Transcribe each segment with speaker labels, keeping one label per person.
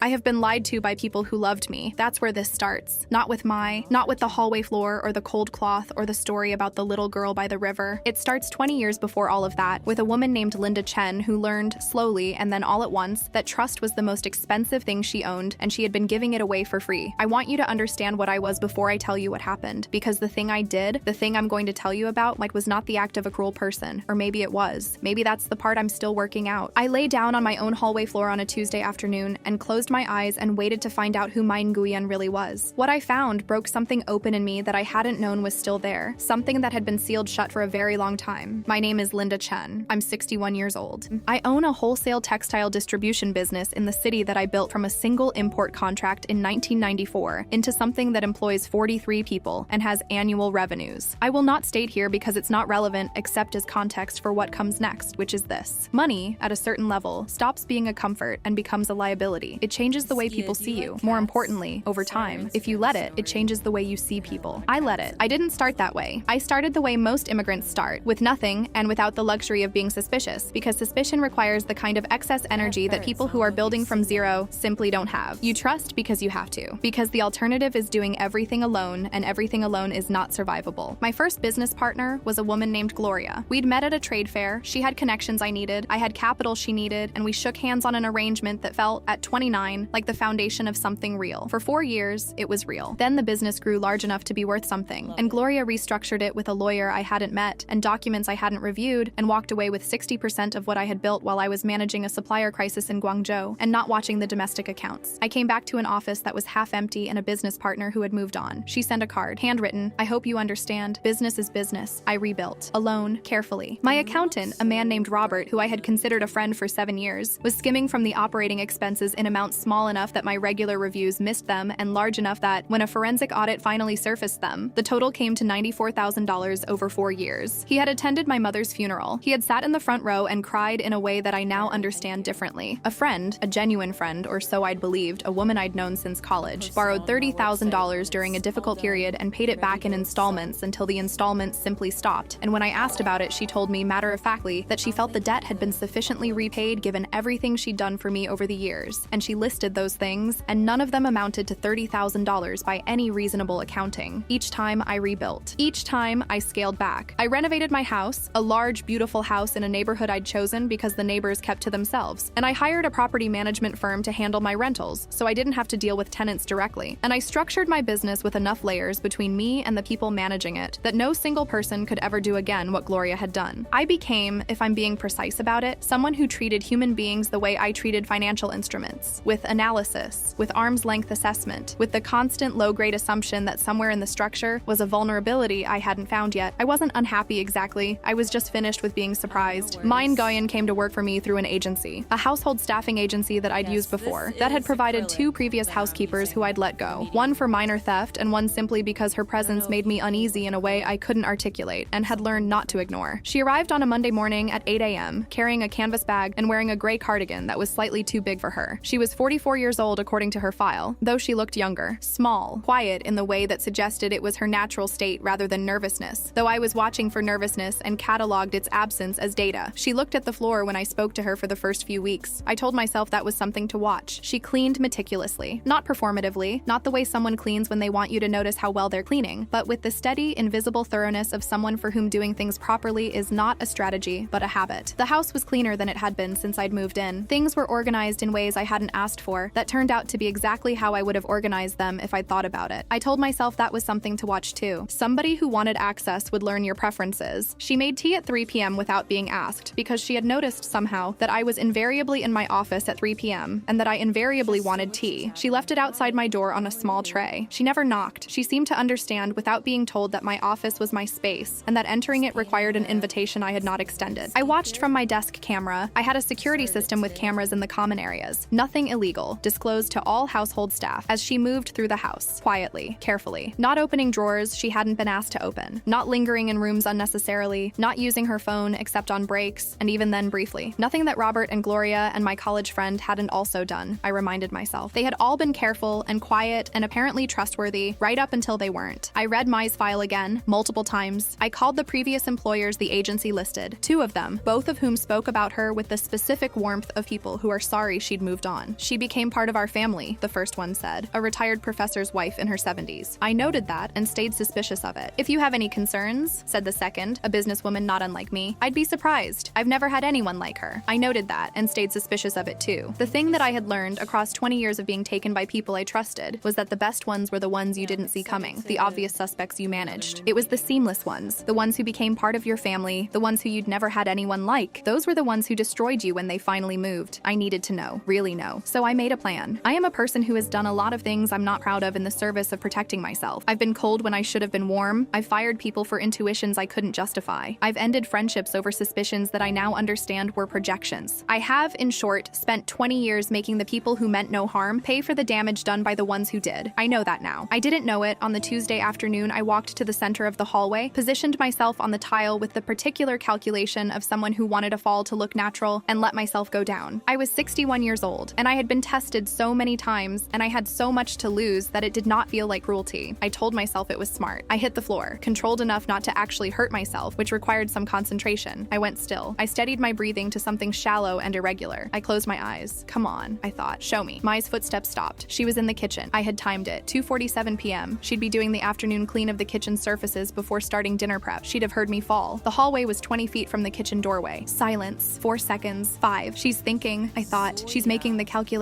Speaker 1: I have been lied to by people who loved me. That's where this starts. Not with the hallway floor or the cold cloth or the story about the little girl by the river. It starts 20 years before all of that, with a woman named Linda Chen who learned, slowly and then all at once, that trust was the most expensive thing she owned and she had been giving it away for free. I want you to understand what I was before I tell you what happened, because the thing I did, the thing I'm going to tell you about, was not the act of a cruel person. Or maybe it was. Maybe that's the part I'm still working out. I lay down on my own hallway floor on a Tuesday afternoon and closed my eyes and waited to find out who my Nguyen really was. What I found broke something open in me that I hadn't known was still there, something that had been sealed shut for a very long time. My name is Linda Chen. I'm 61 years old. I own a wholesale textile distribution business in the city that I built from a single import contract in 1994 into something that employs 43 people and has annual revenues. I will not state here because it's not relevant except as context for what comes next, which is this. Money, at a certain level, stops being a comfort and becomes a liability. It changes the way people see you. More importantly, over time, if you let it, it changes the way you see people. I let it. I didn't start that way. I started the way most immigrants start, with nothing and without the luxury of being suspicious, because suspicion requires the kind of excess energy that people who are building from zero simply don't have. You trust because you have to, because the alternative is doing everything alone, and everything alone is not survivable. My first business partner was a woman named Gloria. We'd met at a trade fair, she had connections I needed, I had capital she needed, and we shook hands on an arrangement that felt, at 29, like the foundation of something real. For 4 years, it was real. Then the business grew large enough to be worth something, and Gloria restructured it with a lawyer I hadn't met and documents I hadn't reviewed, and walked away with 60% of what I had built while I was managing a supplier crisis in Guangzhou and not watching the domestic accounts. I came back to an office that was half empty and a business partner who had moved on. She sent a card, handwritten, "I hope you understand. Business is business." I rebuilt, alone, carefully. My accountant, a man named Robert, who I had considered a friend for 7 years, was skimming from the operating expenses in amounts small enough that my regular reviews missed them and large enough that, when a forensic audit finally surfaced them, the total came to $94,000 over 4 years. He had attended my mother's funeral. He had sat in the front row and cried in a way that I now understand differently. A friend, a genuine friend, or so I'd believed, a woman I'd known since college, borrowed $30,000 during a difficult period and paid it back in installments until the installments simply stopped. And when I asked about it, she told me matter-of-factly that she felt the debt had been sufficiently repaid given everything she'd done for me over the years. And she listed those things, and none of them amounted to $30,000 by any reasonable accounting. Each time I rebuilt. Each time I scaled back. I renovated my house, a large, beautiful house in a neighborhood I'd chosen because the neighbors kept to themselves. And I hired a property management firm to handle my rentals, so I didn't have to deal with tenants directly. And I structured my business with enough layers between me and the people managing it that no single person could ever do again what Gloria had done. I became, if I'm being precise about it, someone who treated human beings the way I treated financial instruments, with analysis, with arm's length assessment, with the constant low-grade assumption that somewhere in the structure was a vulnerability I hadn't found yet. I wasn't unhappy exactly, I was just finished with being surprised. Mein Nguyen came to work for me through an agency, a household staffing agency that I'd used before, that had provided 2 previous housekeepers who I'd let go, one for minor theft and one simply because her presence made me uneasy in a way I couldn't articulate and had learned not to ignore. She arrived on a Monday morning at 8 a.m., carrying a canvas bag and wearing a gray cardigan that was slightly too big for her. She was 44 years old according to her file, though she looked younger, small, quiet in the way that suggested it was her natural state rather than nervousness, though I was watching for nervousness and cataloged its absence as data. She looked at the floor when I spoke to her for the first few weeks. I told myself that was something to watch. She cleaned meticulously, not performatively, not the way someone cleans when they want you to notice how well they're cleaning, but with the steady, invisible thoroughness of someone for whom doing things properly is not a strategy, but a habit. The house was cleaner than it had been since I'd moved in. Things were organized in ways I hadn't asked for that turned out to be exactly how I would have organized them if I'd thought about it. I told myself that was something to watch too. Somebody who wanted access would learn your preferences. She made tea at 3 p.m. without being asked, because she had noticed somehow that I was invariably in my office at 3 p.m. and that I invariably wanted tea. She left it outside my door on a small tray. She never knocked. She seemed to understand without being told that my office was my space and that entering it required an invitation I had not extended. I watched from my desk camera. I had a security system with cameras in the common areas. Nothing illegal, disclosed to all household staff as she moved through the house, quietly, carefully. Not opening drawers she hadn't been asked to open. Not lingering in rooms unnecessarily. Not using her phone except on breaks, and even then briefly. Nothing that Robert and Gloria and my college friend hadn't also done, I reminded myself. They had all been careful and quiet and apparently trustworthy right up until they weren't. I read Mai's file again, multiple times. I called the previous employers the agency listed, 2 of them, both of whom spoke about her with the specific warmth of people who are sorry she'd moved on. She became part of our family, the first one said, a retired professor's wife in her 70s. I noted that and stayed suspicious of it. If you have any concerns, said the second, a businesswoman not unlike me, I'd be surprised. I've never had anyone like her. I noted that and stayed suspicious of it too. The thing that I had learned across 20 years of being taken by people I trusted was that the best ones were the ones you didn't see coming, the obvious suspects you managed. It was the seamless ones, the ones who became part of your family, the ones who you'd never had anyone like. Those were the ones who destroyed you when they finally moved. I needed to know, really know. So I made a plan. I am a person who has done a lot of things I'm not proud of in the service of protecting myself. I've been cold when I should have been warm. I've fired people for intuitions I couldn't justify. I've ended friendships over suspicions that I now understand were projections. I have, in short, spent 20 years making the people who meant no harm pay for the damage done by the ones who did. I know that now. I didn't know it. On the Tuesday afternoon, I walked to the center of the hallway, positioned myself on the tile with the particular calculation of someone who wanted a fall to look natural, and let myself go down. I was 61 years old, and I had been tested so many times, and I had so much to lose that it did not feel like cruelty. I told myself it was smart. I hit the floor, controlled enough not to actually hurt myself, which required some concentration. I went still. I steadied my breathing to something shallow and irregular. I closed my eyes. Come on, I thought. Show me. Mai's footsteps stopped. She was in the kitchen. I had timed it. 2:47 p.m. She'd be doing the afternoon clean of the kitchen surfaces before starting dinner prep. She'd have heard me fall. The hallway was 20 feet from the kitchen doorway. Silence. 4 seconds. 5. She's thinking, I thought. She's making the calculation.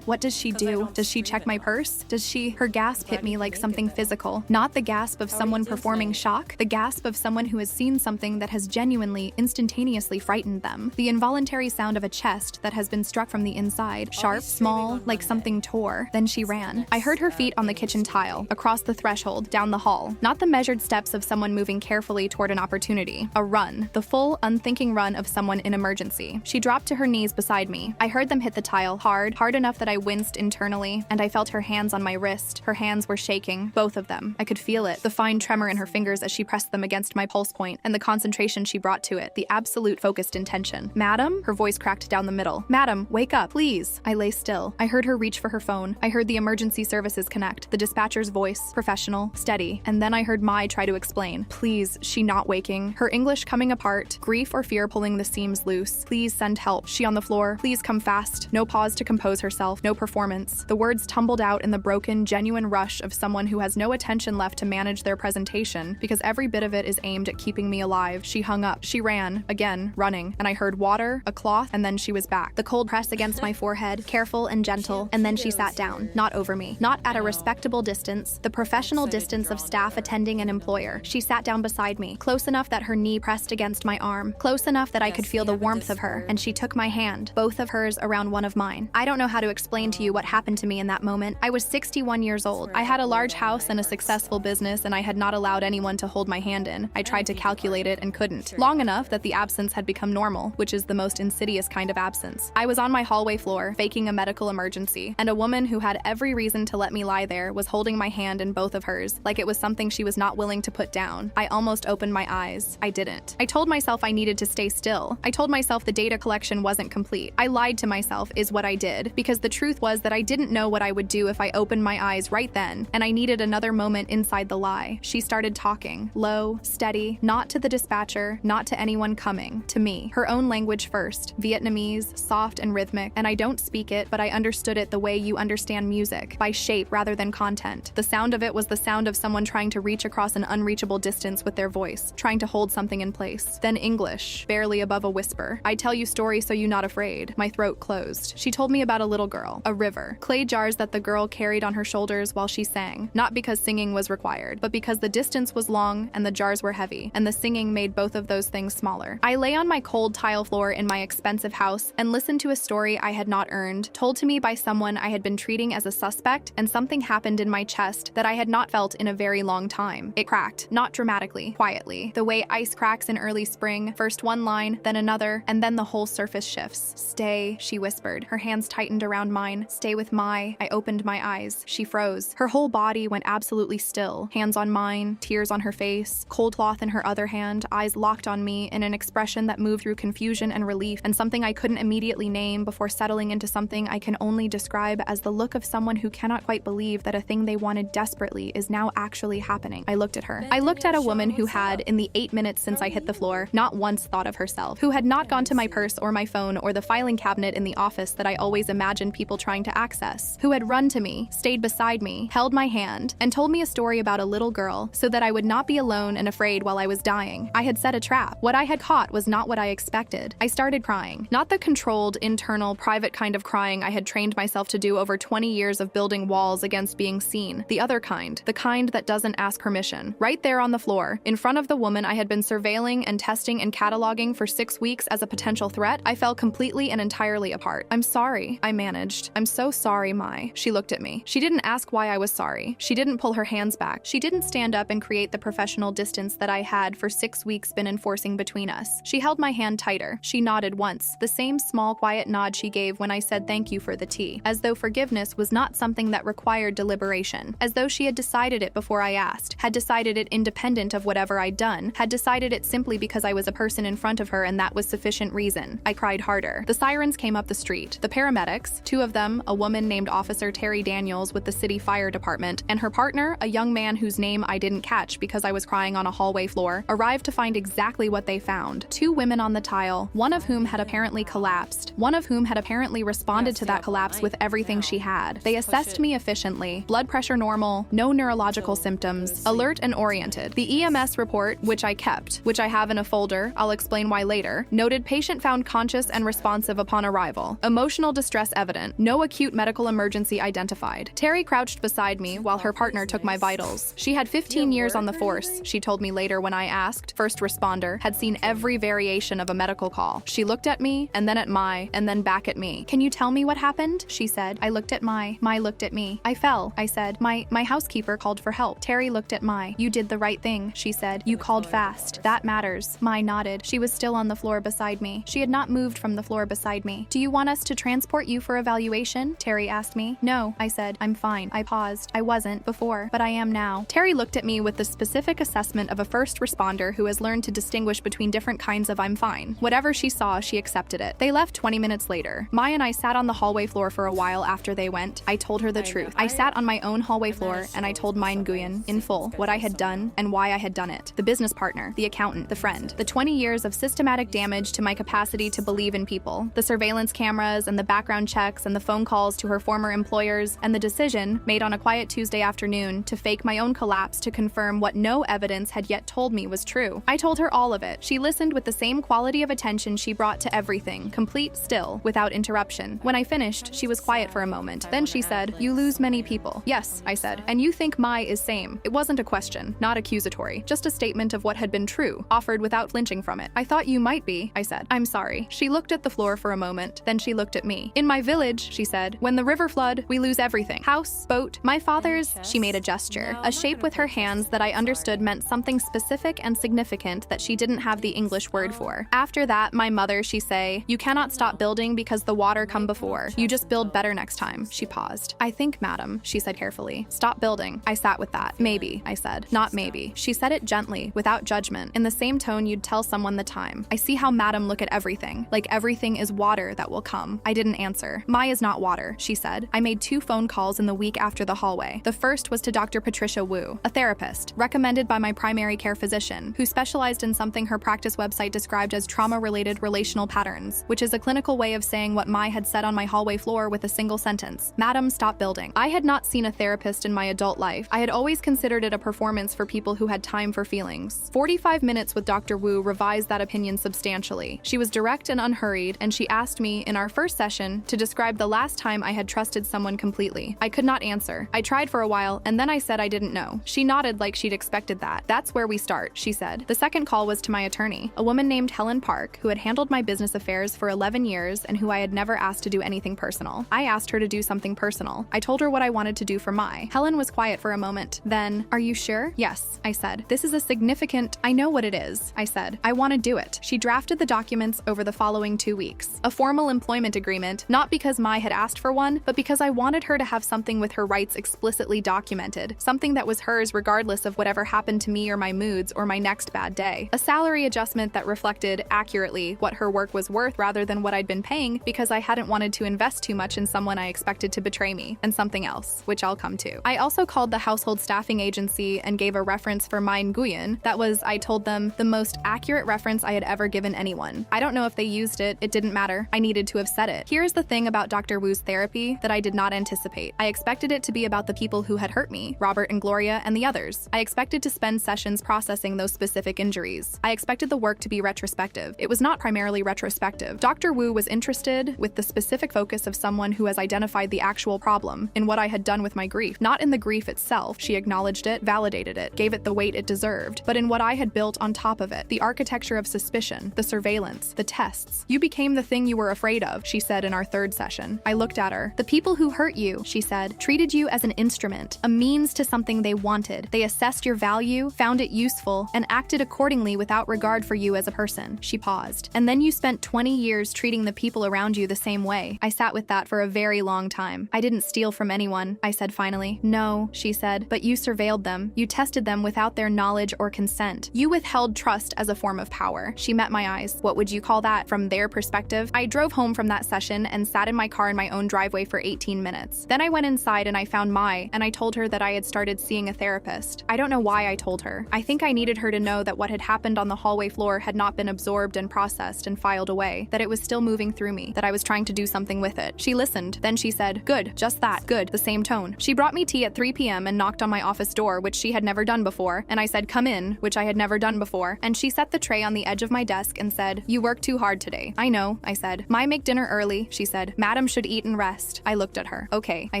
Speaker 1: What does she do? Does she check my purse? Does she? Her gasp hit me like something physical. Not the gasp of someone performing shock. The gasp of someone who has seen something that has genuinely, instantaneously frightened them. The involuntary sound of a chest that has been struck from the inside. Sharp, small, like something tore. Then she ran. I heard her feet on the kitchen tile, across the threshold, down the hall. Not the measured steps of someone moving carefully toward an opportunity. A run. The full, unthinking run of someone in emergency. She dropped to her knees beside me. I heard them hit the tile hard enough that I winced internally, and I felt her hands on my wrist. Her hands were shaking, both of them. I could feel it, the fine tremor in her fingers as she pressed them against my pulse point, and the concentration she brought to it, the absolute focused intention. Madam? Her voice cracked down the middle. Madam, wake up, please. I lay still. I heard her reach for her phone. I heard the emergency services connect, the dispatcher's voice, professional, steady, and then I heard Mai try to explain. Please, she not waking. Her English coming apart, grief or fear pulling the seams loose. Please send help. She on the floor. Please come fast. No pause to compose herself, no performance. The words tumbled out in the broken, genuine rush of someone who has no attention left to manage their presentation because every bit of it is aimed at keeping me alive. She hung up. She ran, again, running, and I heard water, a cloth, and then she was back. The cold press against my forehead, careful and gentle, and then she sat down, not over me, not at a respectable distance, the professional distance of staff attending an employer. She sat down beside me, close enough that her knee pressed against my arm, close enough that I could feel the warmth of her, and she took my hand, both of hers around one of mine. I don't know how to explain to you what happened to me in that moment. I was 61 years old. I had a large house and a successful business, and I had not allowed anyone to hold my hand in. I tried to calculate it and couldn't. Long enough that the absence had become normal, which is the most insidious kind of absence. I was on my hallway floor, faking a medical emergency, and a woman who had every reason to let me lie there was holding my hand in both of hers, like it was something she was not willing to put down. I almost opened my eyes. I didn't. I told myself I needed to stay still. I told myself the data collection wasn't complete. I lied to myself is what I did, because the truth was that I didn't know what I would do if I opened my eyes right then, and I needed another moment inside the lie. She started talking, low, steady, not to the dispatcher, not to anyone coming, to me. Her own language first, Vietnamese, soft and rhythmic, and I don't speak it, but I understood it the way you understand music, by shape rather than content. The sound of it was the sound of someone trying to reach across an unreachable distance with their voice, trying to hold something in place. Then English, barely above a whisper. I tell you story so you not afraid. My throat closed. She told me about a little girl, a river, clay jars that the girl carried on her shoulders while she sang, not because singing was required, but because the distance was long and the jars were heavy, and the singing made both of those things smaller. I lay on my cold tile floor in my expensive house and listened to a story I had not earned, told to me by someone I had been treating as a suspect, and something happened in my chest that I had not felt in a very long time. It cracked, not dramatically, quietly, the way ice cracks in early spring, first one line, then another, and then the whole surface shifts. Stay, she whispered. Her hands tightened around mine. Stay with Mai. I opened my eyes. She froze. Her whole body went absolutely still. Hands on mine, tears on her face, cold cloth in her other hand, eyes locked on me in an expression that moved through confusion and relief, and something I couldn't immediately name before settling into something I can only describe as the look of someone who cannot quite believe that a thing they wanted desperately is now actually happening. I looked at her. I looked at a woman who had, in the 8 minutes since I hit the floor, not once thought of herself, who had not gone to my purse or my phone or the filing cabinet in the office that I always imagined people trying to access, who had run to me, stayed beside me, held my hand, and told me a story about a little girl so that I would not be alone and afraid while I was dying. I had set a trap. What I had caught was not what I expected. I started crying. Not the controlled, internal, private kind of crying I had trained myself to do over 20 years of building walls against being seen. The other kind. The kind that doesn't ask permission. Right there on the floor, in front of the woman I had been surveilling and testing and cataloging for 6 weeks as a potential threat, I fell completely and entirely apart. "I'm sorry," I managed. "I'm so sorry, Mai." She looked at me. She didn't ask why I was sorry. She didn't pull her hands back. She didn't stand up and create the professional distance that I had for 6 weeks been enforcing between us. She held my hand tighter. She nodded once, the same small, quiet nod she gave when I said thank you for the tea, as though forgiveness was not something that required deliberation, as though she had decided it before I asked, had decided it independent of whatever I'd done, had decided it simply because I was a person in front of her and that was sufficient reason. I cried harder. The sirens came up the street. The paramedics, 2 of them, a woman named Officer Terry Daniels with the city fire department, and her partner, a young man whose name I didn't catch because I was crying on a hallway floor, arrived to find exactly what they found. 2 women on the tile, one of whom had apparently collapsed, one of whom had apparently responded to that collapse with everything she had. They assessed me efficiently, blood pressure normal, no neurological symptoms, alert and oriented. The EMS report, which I kept, which I have in a folder, I'll explain why later, noted patient found conscious and responsive upon arrival. Emotional distress evident. No acute medical emergency identified. Terry crouched beside me while her partner took my vitals. She had 15 years on the force, she told me later when I asked. First responder, had seen every variation of a medical call. She looked at me, and then at Mai, and then back at me. "Can you tell me what happened?" she said. I looked at Mai. Mai looked at me. "I fell," I said. My housekeeper called for help." Terry looked at Mai. "You did the right thing," she said. "You called fast. That matters." Mai nodded. She was still on the floor beside me. She had not moved from the floor beside me. "Do you want us to transport you for evaluation?" Terry asked me. "No," I said. "I'm fine." I paused. I wasn't before, but I am now. Terry looked at me with the specific assessment of a first responder who has learned to distinguish between different kinds of "I'm fine." Whatever she saw, she accepted it. They left 20 minutes later. Mai and I sat on the hallway floor for a while after they went. I told her the truth. I sat on my own hallway floor and I told Mai Nguyen, in full, what I had done and why I had done it. The business partner, the accountant, the friend, the 20 years of systematic damage to my capacity to believe in people, the surveillance cameras and the background checks and the phone calls to her former employers, and the decision, made on a quiet Tuesday afternoon, to fake my own collapse to confirm what no evidence had yet told me was true. I told her all of it. She listened with the same quality of attention she brought to everything, complete, still, without interruption. When I finished, she was quiet for a moment. Then she said, "You lose many people." "Yes," I said. "And you think Mai is same." It wasn't a question, not accusatory, just a statement of what had been true, offered without flinching from it. "I thought you might be," I said. "I'm sorry." She looked at the floor for a moment, then she looked at me. "In my village," she said, "when the river flood, we lose everything. House, boat, my father's," she made a gesture, a shape with her hands that I understood meant something specific and significant that she didn't have the English word for. "After that, my mother," she say, "you cannot stop building because the water come before. You just build better next time." She paused. "I think, madam," she said carefully. "Stop building." I sat with that. "Maybe," I said. "Not maybe." She said it gently, without judgment, in the same tone you'd tell someone the time. "I see how madam look at everything, like everything is water that will come." I didn't answer. "Mai is not water," she said. I made 2 phone calls in the week after the hallway. The first was to Dr. Patricia Wu, a therapist, recommended by my primary care physician, who specialized in something her practice website described as trauma-related relational patterns, which is a clinical way of saying what Mai had said on my hallway floor with a single sentence. "Madam, stop building." I had not seen a therapist in my adult life. I had always considered it a performance for people who had time for feelings. 45 minutes with Dr. Wu revised that opinion substantially. She was direct and unhurried, and she asked me, in our first session, to describe the last time I had trusted someone completely. I could not answer. I tried for a while, and then I said I didn't know. She nodded like she'd expected that. "That's where we start," she said. The second call was to my attorney, a woman named Helen Park, who had handled my business affairs for 11 years and who I had never asked to do anything personal. I asked her to do something personal. I told her what I wanted to do for Mai. Helen was quiet for a moment. Then, "Are you sure?" "Yes," I said. "This is a significant—" "I know what it is," I said. "I want to do it." She drafted the documents over the following 2 weeks. A formal employment agreement, not because Mai had asked for one, but because I wanted her to have something with her rights explicitly documented, something that was hers regardless of whatever happened to me or my moods or my next bad day. A salary adjustment that reflected, accurately, what her work was worth rather than what I'd been paying, because I hadn't wanted to invest too much in someone I expected to betray me, and something else, which I'll come to. I also called the household staffing agency and gave a reference for Mai Nguyen that was, I told them, the most accurate reference I had ever given anyone. I don't know if they used it, it didn't matter. I needed to have said it. Here's the thing about Dr. Wu's therapy that I did not anticipate. I expected it to be about the people who had hurt me, Robert and Gloria and the others. I expected to spend sessions processing those specific injuries. I expected the work to be retrospective. It was not primarily retrospective. Dr. Wu was interested with the specific focus of someone who has identified the actual problem in what I had done with my grief. Not in the grief itself. She acknowledged it, validated it, gave it the weight it deserved, but in what I had built on top of it. The architecture of suspicion, the surveillance, the tests. You became the thing you were afraid of, she said in our third session. I looked at her. The people who hurt you, she said, treated you as an instrument, a means to something they wanted. They assessed your value, found it useful, and acted accordingly without regard for you as a person. She paused. And then you spent 20 years treating the people around you the same way. I sat with that for a very long time. I didn't steal from anyone, I said finally. No, she said, but you surveilled them. You tested them without their knowledge or consent. You withheld trust as a form of power. She met my eyes. What would you call that from their perspective? I drove home from that session and sat in my car in my own driveway for 18 minutes. Then I went inside and I found Mai, and I told her that I had started seeing a therapist. I don't know why I told her. I think I needed her to know that what had happened on the hallway floor had not been absorbed and processed and filed away, that it was still moving through me, that I was trying to do something with it. She listened. Then she said, "Good, just that, good," the same tone. She brought me tea at 3 p.m. and knocked on my office door, which she had never done before, and I said, "Come in," which I had never done before, and she set the tray on the edge of my desk and said, "You work too hard today." "I know," I said. "Mai, make dinner early," she said. "Madam should eat and rest." I looked at her. "Okay," I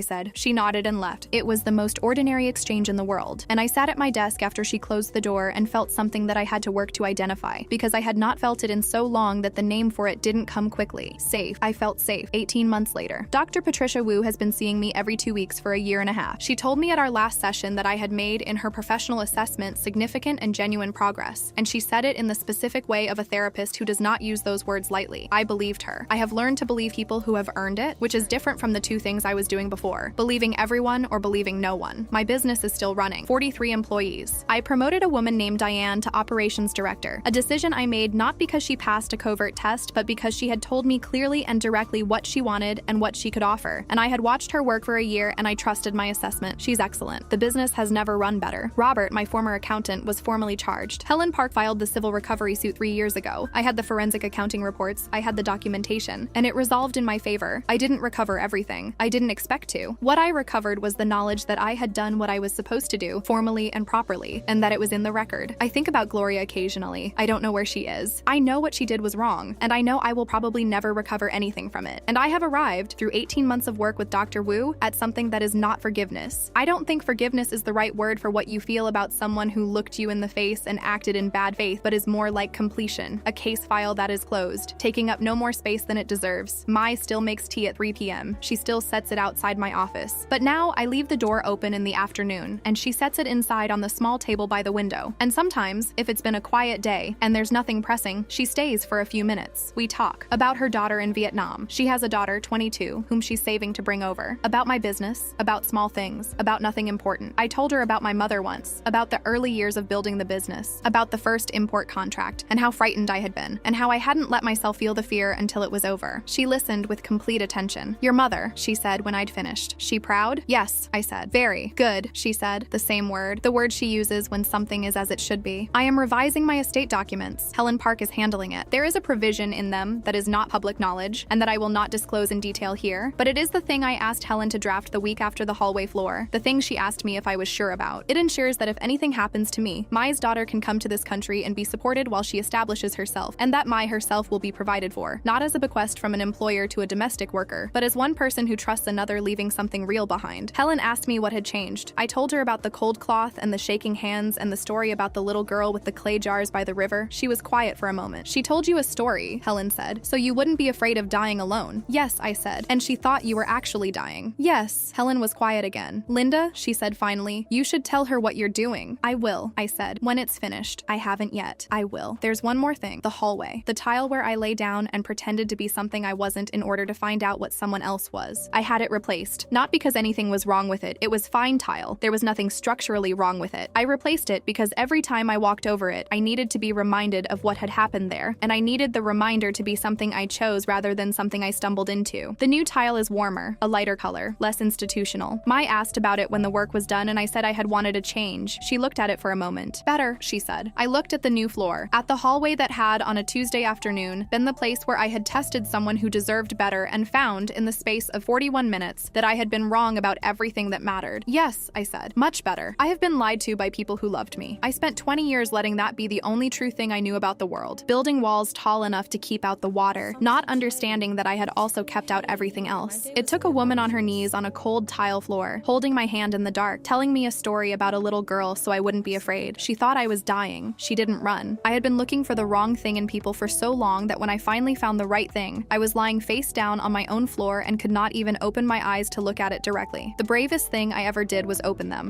Speaker 1: said. She nodded and left. It was the most ordinary exchange in the world, and I sat at my desk after she closed the door and felt something that I had to work to identify, because I had not felt it in so long that the name for it didn't come quickly. Safe. I felt safe. 18 months later. Dr. Patricia Wu has been seeing me every 2 weeks for a year and a half. She told me at our last session that I had made in her professional assessment significant and genuine progress, and she said it in the specific way of a therapist who does not use those words lightly. I believed her. I have learned to believe people who have earned it, which is different from the two things I was doing before, believing everyone or believing no one. My business is still running. 43 employees. I promoted a woman named Diane to operations director, a decision I made not because she passed a covert test, but because she had told me clearly and directly what she wanted and what she could offer, and I had watched her work for a year and I trusted my assessment. She's excellent. The business has never run better. Robert, my former accountant, was formally charged. Helen Park filed the civil recovery suit 3 years ago. I had the forensic accounting reports, I had the documentation, and it resolved in my favor. I didn't recover everything. I didn't expect to. What I recovered was the knowledge that I had done what I was supposed to do, formally and properly, and that it was in the record. I think about Gloria occasionally. I don't know where she is. I know what she did was wrong, and I know I will probably never recover anything from it. And I have arrived, through 18 months of work with Dr. Wu, at something that is not forgiveness. I don't think forgiveness is the right word for what you feel about someone who looked you in the face and acted in bad faith, but is more like completion, a case file that is closed, taking up no more space than it deserves. Mai still makes tea at 3 p.m. She still sets it outside my office. But now I leave the door open in the afternoon, and she sets it inside on the small table by the window. And sometimes, if it's been a quiet day and there's nothing pressing, she stays for a few minutes. We talk about her daughter in Vietnam. She has a daughter, 22, whom she's saving to bring over. About my business, about small things, about nothing important. I told her about my mother once, about the early years of building the business, about the first import contract, and how frightened I had been, and how I hadn't let myself feel the fear until it was over. She listened with complete attention. "Your mother," she said when I'd finished. "She proud?" "Yes," I said. "Very good," she said, the same word, the word she uses when something is as it should be. "I am revising my estate documents. Helen Park is handling it. There is a provision in them that is not public knowledge, and that I will not disclose in detail here, but it is the thing I asked Helen to draft the week after the hallway floor, the thing she asked me if I was sure about. It ensures that if anything happens to me, Mai's daughter can come to this country and be supported while she establishes herself, and that Mai herself will be provided for, not as a bequest from an employer to a domestic worker, but as one person who trusts another, leaving something real behind." Helen asked me what had changed. I told her about the cold cloth and the shaking hands and the story about the little girl with the clay jars by the river. She was quiet for a moment. "She told you a story," Helen said, "so you wouldn't be afraid of dying alone." "Yes," I said. "And she thought you were actually dying." "Yes." Helen was quiet again. "Linda," she said finally, "you should tell her what you're doing." "I will," I said. "When it's finished." "I haven't yet." "I will." "There's one more thing. The hallway. The tile where I lay down and pretended to be something I wasn't in order to find out what someone else was. I had it replaced. Not because anything was wrong with it. It was fine tile. There was nothing structurally wrong with it. I replaced it because every time I walked over it, I needed to be reminded of what had happened there, and I needed the reminder to be something I chose rather than something I stumbled into. The new tile is warmer, a lighter color, less institutional. Mai asked about it when the work was done, and I said I had wanted a change. She looked at it for a moment. "Better," she said. I looked at the new floor, at the hallway that had, on a Tuesday afternoon, been the place where I had tested someone who deserved deserved better and found, in the space of 41 minutes, that I had been wrong about everything that mattered. Yes, I said, much better. I have been lied to by people who loved me. I spent 20 years letting that be the only true thing I knew about the world, building walls tall enough to keep out the water, not understanding that I had also kept out everything else. It took a woman on her knees on a cold tile floor, holding my hand in the dark, telling me a story about a little girl so I wouldn't be afraid. She thought I was dying. She didn't run. I had been looking for the wrong thing in people for so long that when I finally found the right thing, I was lying face down on my own floor and could not even open my eyes to look at it directly. The bravest thing I ever did was open them.